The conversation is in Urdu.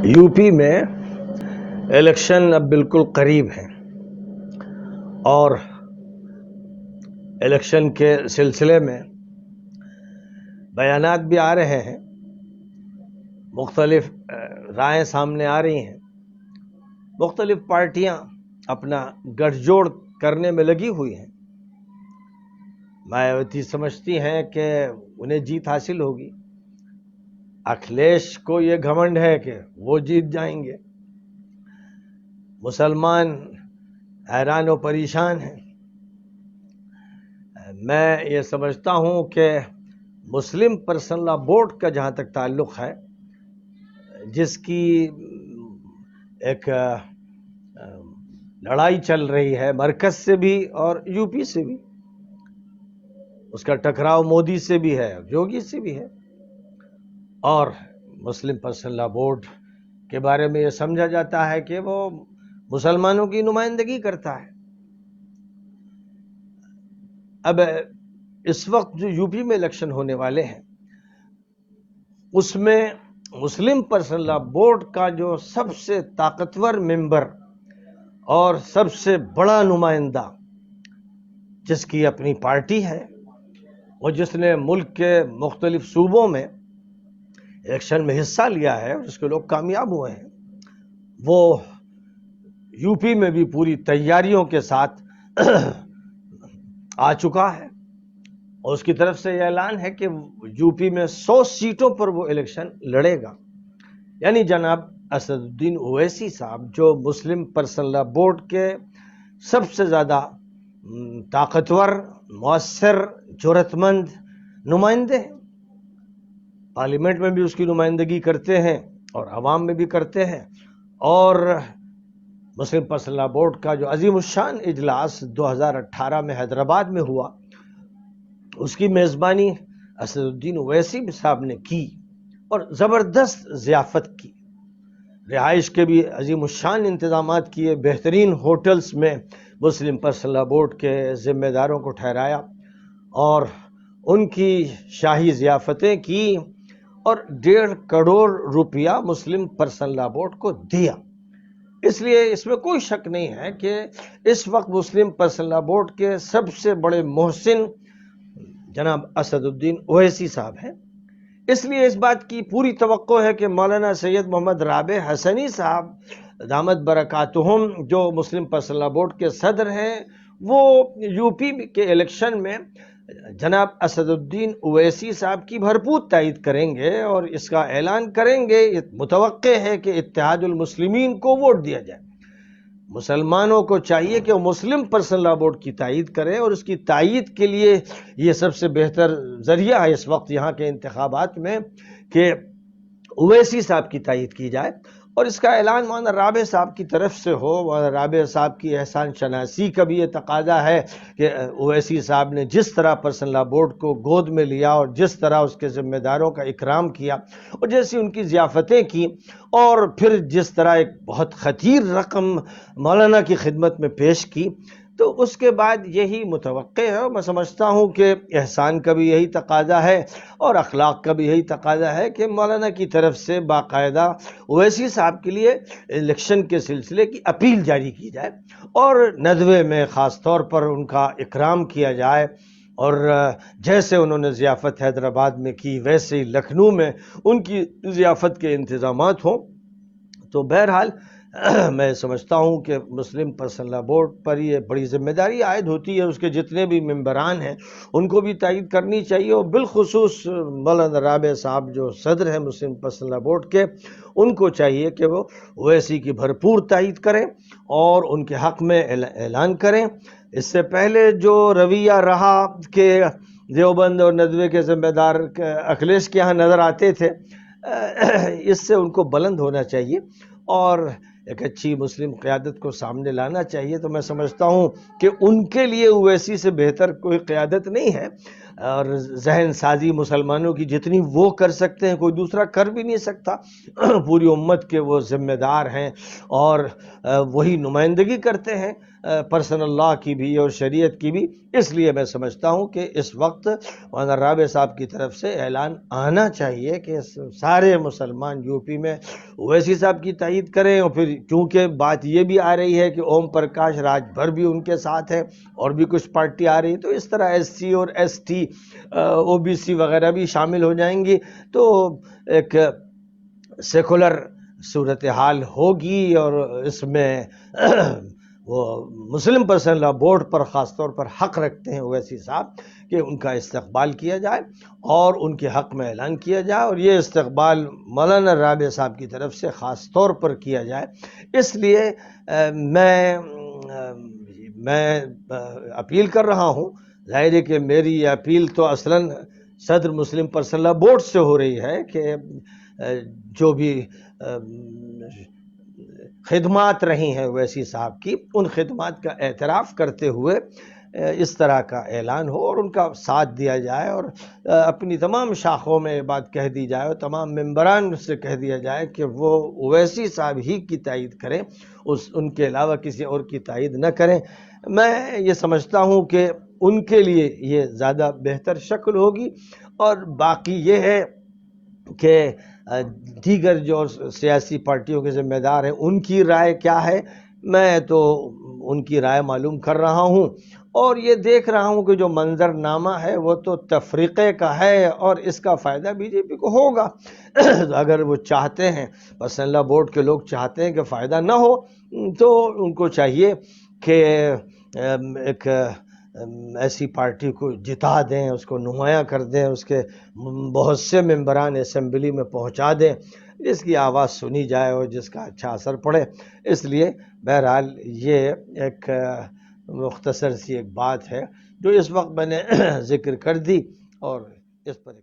یو پی میں الیکشن اب بالکل قریب ہیں اور الیکشن کے سلسلے میں بیانات بھی آ رہے ہیں، مختلف رائے سامنے آ رہی ہیں، مختلف پارٹیاں اپنا گٹھ جوڑ کرنے میں لگی ہوئی ہیں، مایاوتی سمجھتی ہیں کہ انہیں جیت حاصل ہوگی، اکھلیش کو یہ گھمنڈ ہے کہ وہ جیت جائیں گے، مسلمان حیران و پریشان ہیں۔ میں یہ سمجھتا ہوں کہ مسلم پرسنل لا بورڈ کا جہاں تک تعلق ہے، جس کی ایک لڑائی چل رہی ہے مرکز سے بھی اور یو پی سے بھی، اس کا ٹکراؤ مودی سے بھی ہے، یوگی سے بھی ہے، اور مسلم پرسنل لا بورڈ کے بارے میں یہ سمجھا جاتا ہے کہ وہ مسلمانوں کی نمائندگی کرتا ہے۔ اب اس وقت جو یو پی میں الیکشن ہونے والے ہیں، اس میں مسلم پرسنل لا بورڈ کا جو سب سے طاقتور ممبر اور سب سے بڑا نمائندہ، جس کی اپنی پارٹی ہے اور جس نے ملک کے مختلف صوبوں میں الیکشن میں حصہ لیا ہے اور جس کے لوگ کامیاب ہوئے ہیں، وہ یو پی میں بھی پوری تیاریوں کے ساتھ آ چکا ہے، اور اس کی طرف سے یہ اعلان ہے کہ یو پی میں 100 سیٹوں پر وہ الیکشن لڑے گا۔ یعنی جناب اسد الدین اویسی صاحب، جو مسلم پرسنل لا بورڈ کے سب سے زیادہ طاقتور، مؤثر، جرأت مند نمائندے ہیں، پارلیمنٹ میں بھی اس کی نمائندگی کرتے ہیں اور عوام میں بھی کرتے ہیں، اور مسلم پرسنل لا بورڈ کا جو عظیم الشان اجلاس 2018 میں حیدرآباد میں ہوا، اس کی میزبانی اسد الدین اویسی صاحب نے کی اور زبردست ضیافت کی، رہائش کے بھی عظیم الشان انتظامات کیے، بہترین ہوٹلز میں مسلم پرسنل لا بورڈ کے ذمہ داروں کو ٹھہرایا اور ان کی شاہی ضیافتیں کی اور 1.5 کروڑ روپیہ مسلم پرسنل لا بورڈ کو دیا۔ اس لیے اس میں کوئی شک نہیں ہے کہ اس وقت مسلم پرسنل لا بورڈ کے سب سے بڑے محسن جناب اسد الدین اویسی صاحب ہیں۔ اس لیے اس بات کی پوری توقع ہے کہ مولانا سید محمد رابع حسنی صاحب دامت برکاتہم، جو مسلم پرسنل لا بورڈ کے صدر ہیں، وہ یو پی کے الیکشن میں جناب اسد الدین اویسی صاحب کی بھرپور تائید کریں گے اور اس کا اعلان کریں گے۔ متوقع ہے کہ اتحاد المسلمین کو ووٹ دیا جائے، مسلمانوں کو چاہیے کہ وہ مسلم پرسنل لا بورڈ کی تائید کریں، اور اس کی تائید کے لیے یہ سب سے بہتر ذریعہ ہے اس وقت یہاں کے انتخابات میں کہ اویسی صاحب کی تائید کی جائے، اور اس کا اعلان مولانا رابع صاحب کی طرف سے ہو۔ مولانا رابع صاحب کی احسان شناسی کا بھی یہ تقاضا ہے کہ اویسی صاحب نے جس طرح پرسنل لا بورڈ کو گود میں لیا اور جس طرح اس کے ذمہ داروں کا اکرام کیا اور جیسی ان کی ضیافتیں کی، اور پھر جس طرح ایک بہت خطیر رقم مولانا کی خدمت میں پیش کی، تو اس کے بعد یہی متوقع ہے، اور میں سمجھتا ہوں کہ احسان کا بھی یہی تقاضا ہے اور اخلاق کا بھی یہی تقاضا ہے کہ مولانا کی طرف سے باقاعدہ اویسی صاحب کے لیے الیکشن کے سلسلے کی اپیل جاری کی جائے اور ندوے میں خاص طور پر ان کا اکرام کیا جائے، اور جیسے انہوں نے ضیافت حیدرآباد میں کی ویسے ہی لکھنؤ میں ان کی ضیافت کے انتظامات ہوں۔ تو بہرحال میں سمجھتا ہوں کہ مسلم پرسنل لا بورڈ پر یہ بڑی ذمہ داری عائد ہوتی ہے، اس کے جتنے بھی ممبران ہیں ان کو بھی تائید کرنی چاہیے، اور بالخصوص مولانا رابع صاحب جو صدر ہیں مسلم پرسنل لا بورڈ کے، ان کو چاہیے کہ وہ اویسی کی بھرپور تائید کریں اور ان کے حق میں اعلان کریں۔ اس سے پہلے جو رویہ رہا کہ دیوبند اور ندوے کے ذمہ دار اکھلیش کے یہاں نظر آتے تھے، اس سے ان کو بلند ہونا چاہیے اور ایک اچھی مسلم قیادت کو سامنے لانا چاہیے۔ تو میں سمجھتا ہوں کہ ان کے لیے اویسی سے بہتر کوئی قیادت نہیں ہے۔ اور ذہن سازی مسلمانوں کی جتنی وہ کر سکتے ہیں کوئی دوسرا کر بھی نہیں سکتا. پوری امت کے وہ ذمہ دار ہیں اور وہی نمائندگی کرتے ہیں پرسنل لا کی بھی اور شریعت کی بھی. اس لیے میں سمجھتا ہوں کہ اس وقت مولانا رابع صاحب کی طرف سے اعلان آنا چاہیے کہ سارے مسلمان یو پی میں اویسی صاحب کی تائید کریں. اور پھر چونکہ بات یہ بھی آ رہی ہے کہ اوم پرکاش راج بھر بھی ان کے ساتھ ہے اور بھی کچھ پارٹی آ رہی، تو اس طرح ایس سی اور S T O B C وغیرہ بھی شامل ہو جائیں گی تو ایک سیکولر صورتحال ہوگی. اور اس میں وہ مسلم پرسنل لا بورڈ پر خاص طور پر حق رکھتے ہیں اویسی صاحب کہ ان کا استقبال کیا جائے اور ان کے حق میں اعلان کیا جائے. اور یہ استقبال مولانا رابع صاحب کی طرف سے خاص طور پر کیا جائے. اس لیے میں اپیل کر رہا ہوں. ظاہر ہے کہ میری یہ اپیل تو اصلاً صدر مسلم پرسنل لا بورڈ سے ہو رہی ہے کہ جو بھی خدمات رہی ہیں اویسی صاحب کی، ان خدمات کا اعتراف کرتے ہوئے اس طرح کا اعلان ہو اور ان کا ساتھ دیا جائے اور اپنی تمام شاخوں میں یہ بات کہہ دی جائے اور تمام ممبران سے کہہ دیا جائے کہ وہ اویسی صاحب ہی کی تائید کریں، ان کے علاوہ کسی اور کی تائید نہ کریں. میں یہ سمجھتا ہوں کہ ان کے لیے یہ زیادہ بہتر شکل ہوگی. اور باقی یہ ہے کہ دیگر جو سیاسی پارٹیوں کے ذمہ دار ہیں ان کی رائے کیا ہے. میں تو ان کی رائے معلوم کر رہا ہوں اور یہ دیکھ رہا ہوں کہ جو منظر نامہ ہے وہ تو تفریقے کا ہے اور اس کا فائدہ بی جے پی کو ہوگا. اگر وہ چاہتے ہیں، پرسنل لا بورڈ کے لوگ چاہتے ہیں کہ فائدہ نہ ہو، تو ان کو چاہیے کہ ایک ایسی پارٹی کو جتا دیں، اس کو نمایاں کر دیں، اس کے بہت سے ممبران اسمبلی میں پہنچا دیں جس کی آواز سنی جائے اور جس کا اچھا اثر پڑے. اس لیے بہرحال یہ ایک مختصر سی ایک بات ہے جو اس وقت میں نے ذکر کر دی اور اس پر